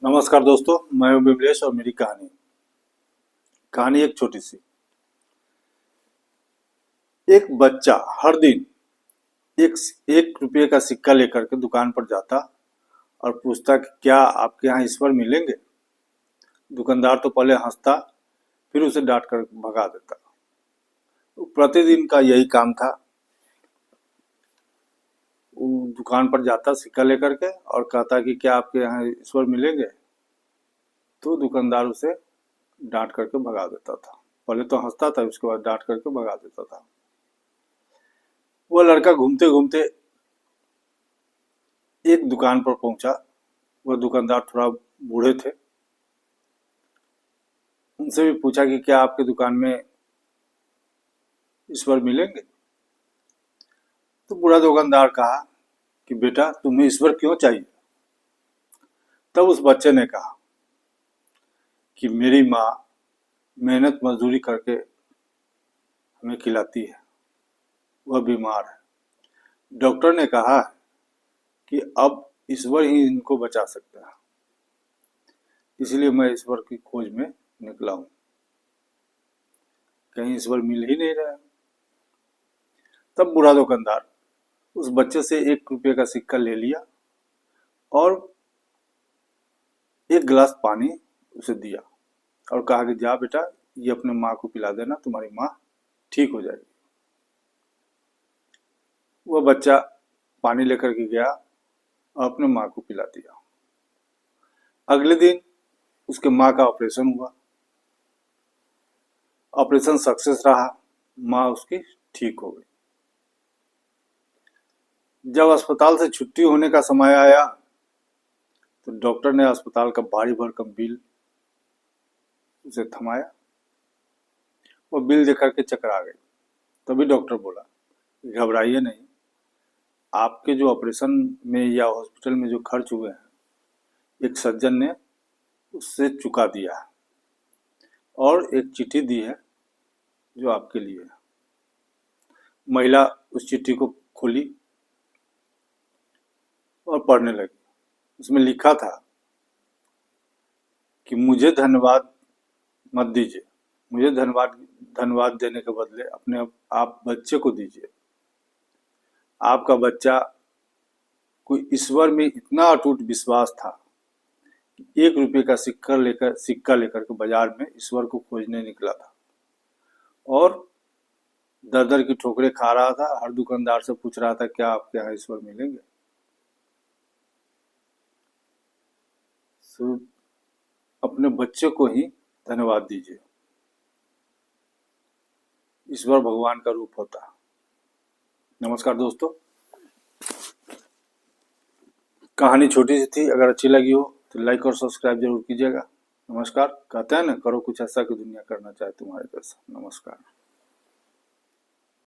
नमस्कार दोस्तों, मैं हूं विमलेश और मेरी कहानी एक छोटी सी। एक बच्चा हर दिन एक एक रुपये का सिक्का लेकर के दुकान पर जाता और पूछता कि क्या आपके यहाँ ईश्वर मिलेंगे। दुकानदार तो पहले हंसता, फिर उसे डांट कर भगा देता। प्रतिदिन का यही काम था। वो दुकान पर जाता सिक्का लेकर के और कहता कि क्या आपके यहाँ ईश्वर मिलेंगे। तो दुकानदार उसे डांट करके भगा देता था। पहले तो हंसता था, उसके बाद डांट करके भगा देता था। वह लड़का घूमते घूमते एक दुकान पर पहुंचा। वह दुकानदार थोड़ा बूढ़े थे। उनसे भी पूछा कि क्या आपके दुकान में ईश्वर मिलेंगे। तो बूढ़ा दुकानदार कहा कि बेटा, तुम्हें ईश्वर क्यों चाहिए। तब उस बच्चे ने कहा कि मेरी माँ मेहनत मजदूरी करके हमें खिलाती है, वह बीमार है। डॉक्टर ने कहा है कि अब ईश्वर ही इनको बचा सकता है, इसलिए मैं ईश्वर की खोज में निकला हूं। कहीं ईश्वर मिल ही नहीं रहा। तब बूढ़ा दुकानदार उस बच्चे से 1 रुपये का सिक्का ले लिया और 1 गिलास पानी उसे दिया और कहा कि जा बेटा, ये अपने माँ को पिला देना, तुम्हारी माँ ठीक हो जाएगी। वह बच्चा पानी लेकर के गया और अपने माँ को पिला दिया। अगले दिन उसके माँ का ऑपरेशन हुआ। ऑपरेशन सक्सेस रहा, माँ उसकी ठीक हो गई। जब अस्पताल से छुट्टी होने का समय आया तो डॉक्टर ने अस्पताल का भारी भरकम बिल उसे थमाया। वो बिल देख करके चकरा गई। तभी डॉक्टर बोला, घबराइए नहीं, आपके जो ऑपरेशन में या हॉस्पिटल में जो खर्च हुए हैं, एक सज्जन ने उससे चुका दिया है और एक चिट्ठी दी है जो आपके लिए है। महिला उस चिट्ठी को खोली और पढ़ने लगी। उसमें लिखा था कि मुझे धन्यवाद मत दीजिए, मुझे धन्यवाद देने के बदले अपने आप बच्चे को दीजिए। आपका बच्चा को ईश्वर में इतना अटूट विश्वास था कि 1 रुपये का सिक्का लेकर के बाजार में ईश्वर को खोजने निकला था और दर दर की ठोकरें खा रहा था। हर दुकानदार से पूछ रहा था क्या आपके यहाँ ईश्वर मिलेंगे। अपने बच्चे को ही धन्यवाद दीजिए। ईश्वर भगवान का रूप होता है। नमस्कार दोस्तों, कहानी छोटी सी थी। अगर अच्छी लगी हो तो लाइक और सब्सक्राइब जरूर कीजिएगा। नमस्कार। कहते हैं ना, करो कुछ ऐसा कि दुनिया करना चाहे तुम्हारे जैसा। नमस्कार।